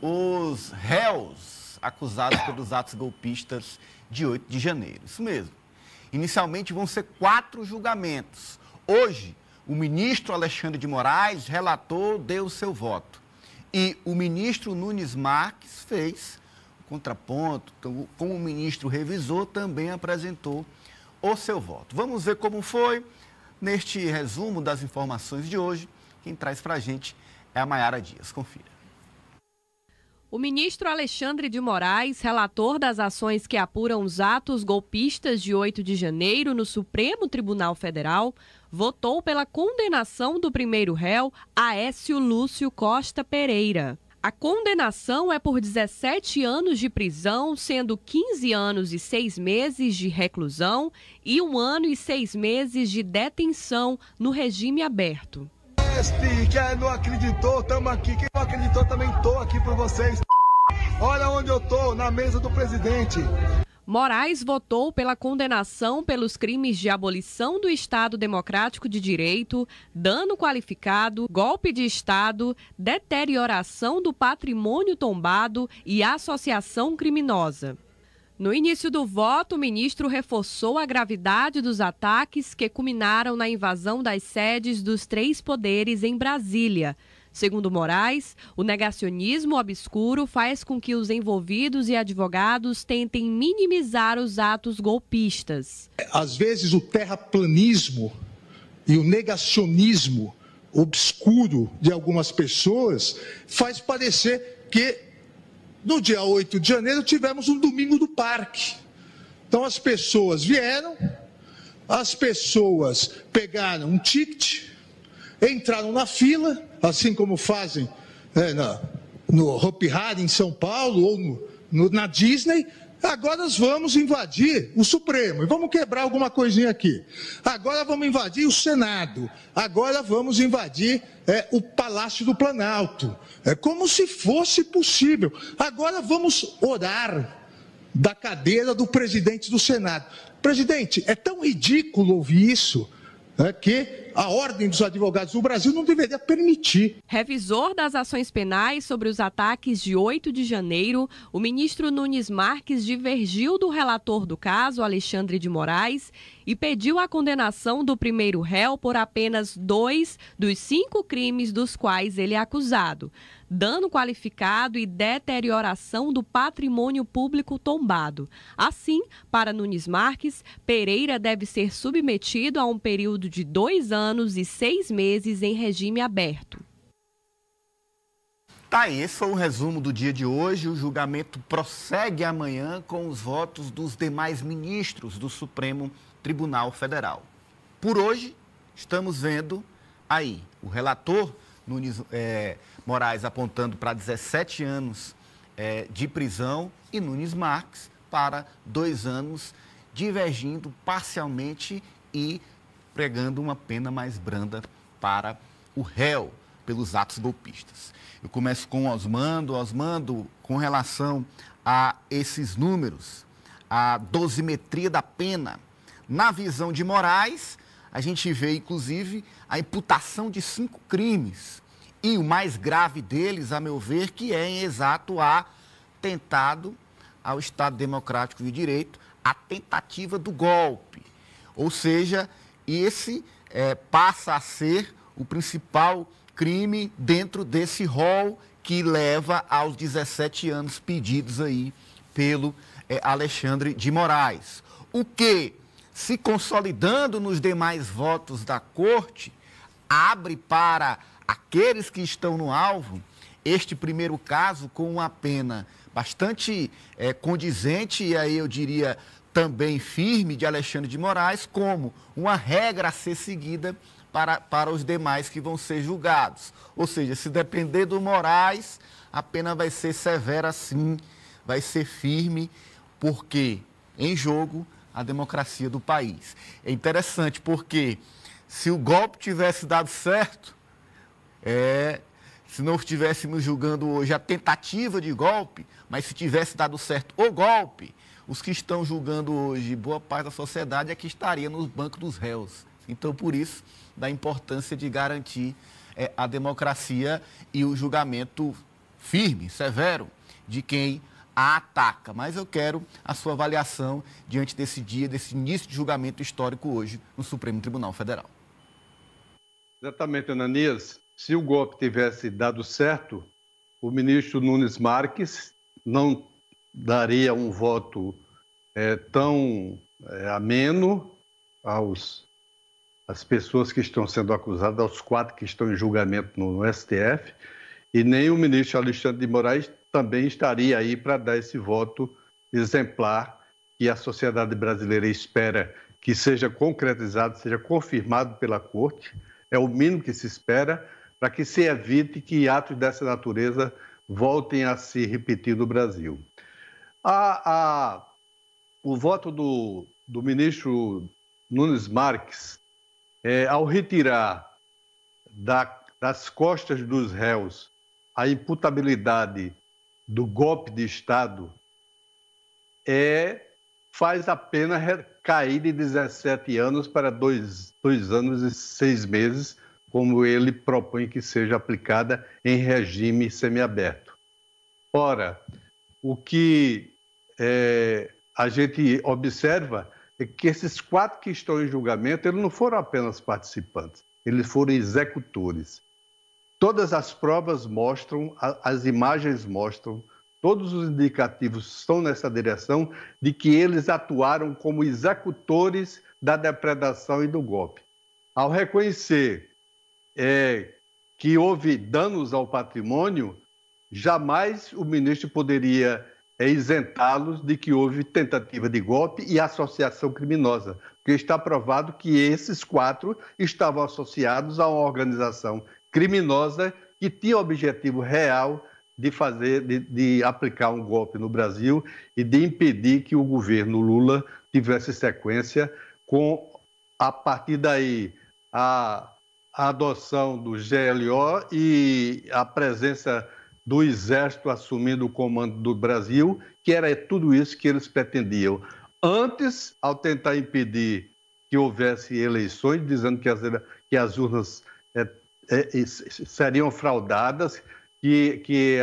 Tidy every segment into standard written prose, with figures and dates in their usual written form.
os réus acusados pelos atos golpistas de 8 de janeiro. Isso mesmo. Inicialmente vão ser 4 julgamentos. Hoje, o ministro Alexandre de Moraes, relator, deu o seu voto. E o ministro Nunes Marques fez o contraponto, como o ministro revisor, também apresentou o seu voto. Vamos ver como foi neste resumo das informações de hoje. Quem traz para a gente é a Maiara Dias. Confira. O ministro Alexandre de Moraes, relator das ações que apuram os atos golpistas de 8 de janeiro no Supremo Tribunal Federal, votou pela condenação do primeiro réu, Aécio Lúcio Costa Pereira. A condenação é por 17 anos de prisão, sendo 15 anos e 6 meses de reclusão e 1 ano e 6 meses de detenção no regime aberto. Quem não acreditou, estamos aqui. Quem não acreditou, também estou aqui por vocês. Olha onde eu estou, na mesa do presidente. Moraes votou pela condenação pelos crimes de abolição do Estado Democrático de Direito, dano qualificado, golpe de Estado, deterioração do patrimônio tombado e associação criminosa. No início do voto, o ministro reforçou a gravidade dos ataques que culminaram na invasão das sedes dos 3 poderes em Brasília. Segundo Moraes, o negacionismo obscuro faz com que os envolvidos e advogados tentem minimizar os atos golpistas. Às vezes o terraplanismo e o negacionismo obscuro de algumas pessoas faz parecer que no dia 8 de janeiro tivemos um domingo do parque. Então as pessoas vieram, as pessoas pegaram um ticket, entraram na fila, assim como fazem no Hopi Hari em São Paulo ou na Disney. Agora nós vamos invadir o Supremo e vamos quebrar alguma coisinha aqui. Agora vamos invadir o Senado. Agora vamos invadir o Palácio do Planalto. É como se fosse possível. Agora vamos orar da cadeira do presidente do Senado. Presidente, é tão ridículo ouvir isso, que a Ordem dos Advogados do Brasil não deveria permitir. Revisor das ações penais sobre os ataques de 8 de janeiro, o ministro Nunes Marques divergiu do relator do caso, Alexandre de Moraes, e pediu a condenação do primeiro réu por apenas 2 dos 5 crimes dos quais ele é acusado: dano qualificado e deterioração do patrimônio público tombado. Assim, para Nunes Marques, Pereira deve ser submetido a um período de 2 anos e 6 meses em regime aberto. Tá aí, esse foi o resumo do dia de hoje. O julgamento prossegue amanhã com os votos dos demais ministros do Supremo Tribunal Federal. Por hoje, estamos vendo aí o relator Nunes Moraes apontando para 17 anos de prisão e Nunes Marques para 2 anos, divergindo parcialmente e pregando uma pena mais branda para o réu pelos atos golpistas. Eu começo com o Osmando. Osmando, com relação a esses números, a dosimetria da pena, na visão de Moraes, a gente vê, inclusive, a imputação de 5 crimes. E o mais grave deles, a meu ver, que é em exato atentado ao Estado Democrático de Direito, a tentativa do golpe. Ou seja, esse passa a ser o principal crime dentro desse rol que leva aos 17 anos pedidos aí pelo Alexandre de Moraes. O que, se consolidando nos demais votos da Corte, abre para aqueles que estão no alvo este primeiro caso com uma pena bastante condizente e aí eu diria também firme de Alexandre de Moraes, como uma regra a ser seguida para os demais que vão ser julgados. Ou seja, se depender do Moraes, a pena vai ser severa sim, vai ser firme, porque em jogo a democracia do país. É interessante porque se o golpe tivesse dado certo, se não estivéssemos julgando hoje a tentativa de golpe, mas se tivesse dado certo o golpe, os que estão julgando hoje boa parte da sociedade é que estaria nos bancos dos réus. Então, por isso, da importância de garantir a democracia e o julgamento firme, severo, de quem a ataca. Mas eu quero a sua avaliação diante desse dia, desse início de julgamento histórico hoje no Supremo Tribunal Federal. Exatamente, Ananias. Se o golpe tivesse dado certo, o ministro Nunes Marques não daria um voto tão ameno às pessoas que estão sendo acusadas, aos 4 que estão em julgamento no STF, e nem o ministro Alexandre de Moraes também estaria aí para dar esse voto exemplar que a sociedade brasileira espera que seja concretizado, seja confirmado pela Corte. É o mínimo que se espera para que se evite que atos dessa natureza voltem a se repetir no Brasil. O voto do ministro Nunes Marques, ao retirar das costas dos réus a imputabilidade do golpe de Estado, faz a pena cair de 17 anos para 2 anos e 6 meses, como ele propõe que seja aplicada em regime semiaberto. Ora, o que a gente observa é que esses 4 que estão em julgamento, eles não foram apenas participantes, eles foram executores. Todas as provas mostram, as imagens mostram, todos os indicativos estão nessa direção de que eles atuaram como executores da depredação e do golpe. Ao reconhecer que houve danos ao patrimônio, jamais o ministro poderia isentá-los de que houve tentativa de golpe e associação criminosa, porque está provado que esses 4 estavam associados a uma organização criminosa que tinha o objetivo real de aplicar um golpe no Brasil e de impedir que o governo Lula tivesse sequência com, a partir daí, a adoção do GLO e a presença do Exército assumindo o comando do Brasil, que era tudo isso que eles pretendiam. Antes, ao tentar impedir que houvesse eleições, dizendo que as urnas seriam fraudadas, que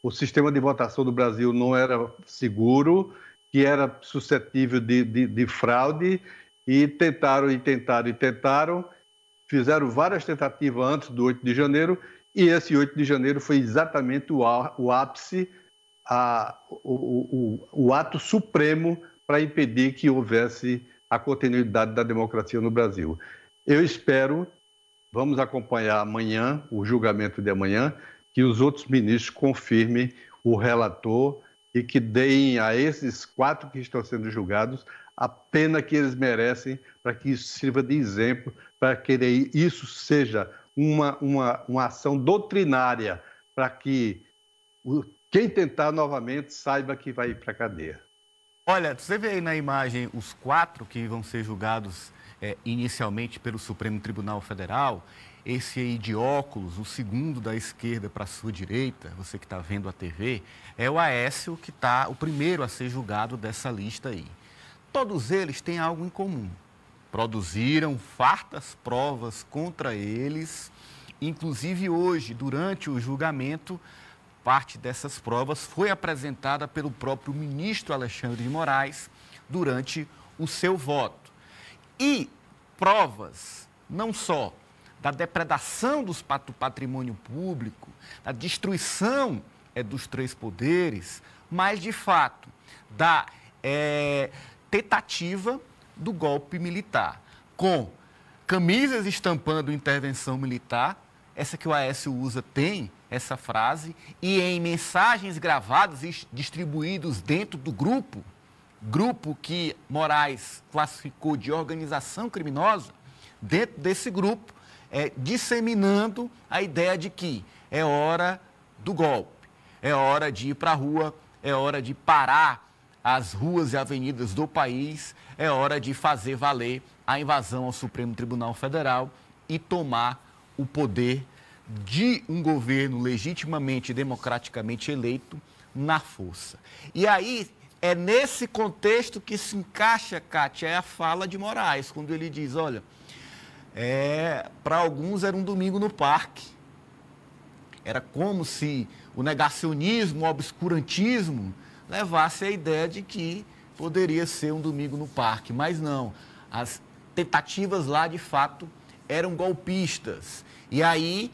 o sistema de votação do Brasil não era seguro, que era suscetível de fraude, e tentaram, fizeram várias tentativas antes do 8 de janeiro, e esse 8 de janeiro foi exatamente o ápice, o ato supremo para impedir que houvesse a continuidade da democracia no Brasil. Eu espero, vamos acompanhar amanhã, o julgamento de amanhã, que os outros ministros confirmem o relator e que deem a esses 4 que estão sendo julgados a pena que eles merecem, para que isso sirva de exemplo, para que isso seja uma ação doutrinária, para que quem tentar novamente saiba que vai ir para a cadeia. Olha, você vê aí na imagem os 4 que vão ser julgados inicialmente pelo Supremo Tribunal Federal. Esse aí de óculos, o segundo da esquerda para a sua direita, você que está vendo a TV, é o Aécio, que está o primeiro a ser julgado dessa lista aí. Todos eles têm algo em comum. Produziram fartas provas contra eles, inclusive hoje, durante o julgamento, parte dessas provas foi apresentada pelo próprio ministro Alexandre de Moraes durante o seu voto. E provas não só da depredação do patrimônio público, da destruição dos 3 poderes, mas, de fato, da tentativa do golpe militar, com camisas estampando intervenção militar. Essa que o Aécio usa tem essa frase, e em mensagens gravadas e distribuídos dentro do grupo que Moraes classificou de organização criminosa, dentro desse grupo, disseminando a ideia de que é hora do golpe, é hora de ir para a rua, é hora de parar as ruas e avenidas do país, é hora de fazer valer a invasão ao Supremo Tribunal Federal e tomar o poder de um governo legitimamente e democraticamente eleito na força. E aí, é nesse contexto que se encaixa, Kátia, a fala de Moraes, quando ele diz, olha, para alguns era um domingo no parque, Era como se o negacionismo, o obscurantismo, levasse a ideia de que poderia ser um domingo no parque. Mas não, as tentativas lá, de fato, eram golpistas. E aí,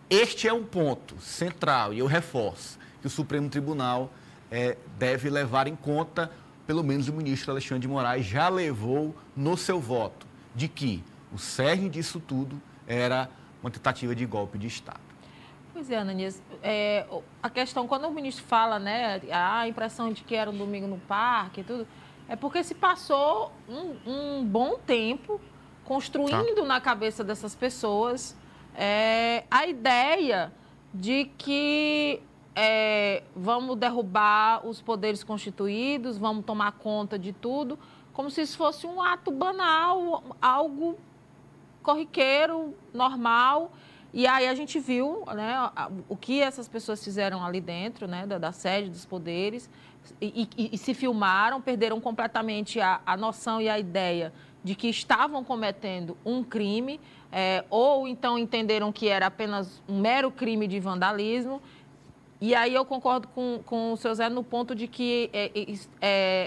este é um ponto central, e eu reforço, que o Supremo Tribunal deve levar em conta, pelo menos o ministro Alexandre de Moraes já levou no seu voto, de que o cerne disso tudo era uma tentativa de golpe de Estado. Pois é, Ananias, a questão, quando o ministro fala, né, a impressão de que era um domingo no parque e tudo, é porque se passou um bom tempo construindo na cabeça dessas pessoas a ideia de que vamos derrubar os poderes constituídos, vamos tomar conta de tudo, como se isso fosse um ato banal, algo corriqueiro, normal. E aí a gente viu, né, o que essas pessoas fizeram ali dentro, né, da sede dos poderes, e se filmaram, perderam completamente a noção e a ideia de que estavam cometendo um crime, ou então entenderam que era apenas um mero crime de vandalismo. E aí eu concordo com o seu Zé no ponto de que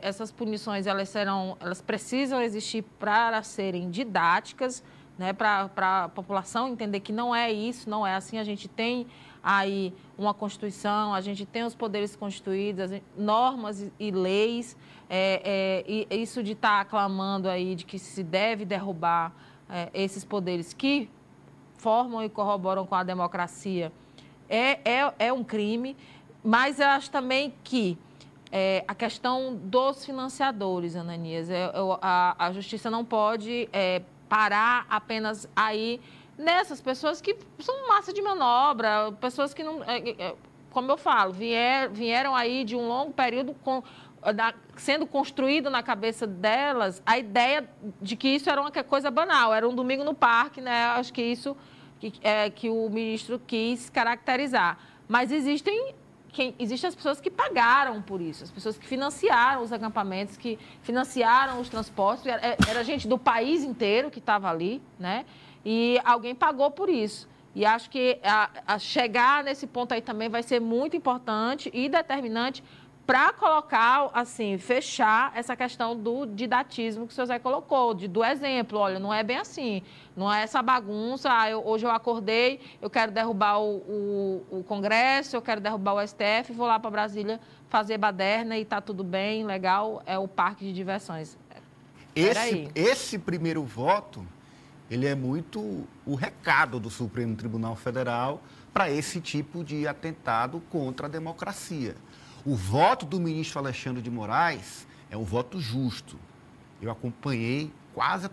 essas punições elas precisam existir para serem didáticas, né, para a população entender que não é isso, não é assim. A gente tem aí uma Constituição, a gente tem os poderes constituídos, normas e leis, e isso de estar aclamando aí de que se deve derrubar esses poderes que formam e corroboram com a democracia é um crime, mas eu acho também que a questão dos financiadores, Ananias, a justiça não pode parar apenas aí nessas pessoas que são massa de manobra, pessoas que não, como eu falo, vieram aí de um longo período sendo construído na cabeça delas a ideia de que isso era uma coisa banal, era um domingo no parque, né? Acho que isso que o ministro quis caracterizar. Mas existem as pessoas que pagaram por isso, as pessoas que financiaram os acampamentos, que financiaram os transportes, era gente do país inteiro que estava ali, né? E alguém pagou por isso. E acho que chegar nesse ponto aí também vai ser muito importante e determinante para colocar, assim, fechar essa questão do didatismo que o senhor Zé colocou, do exemplo. Olha, não é bem assim, não é essa bagunça, hoje eu acordei, eu quero derrubar o Congresso, eu quero derrubar o STF, vou lá para Brasília fazer baderna e está tudo bem, legal, é o parque de diversões. Esse primeiro voto, ele é muito o recado do Supremo Tribunal Federal para esse tipo de atentado contra a democracia. O voto do ministro Alexandre de Moraes é um voto justo. Eu acompanhei quase a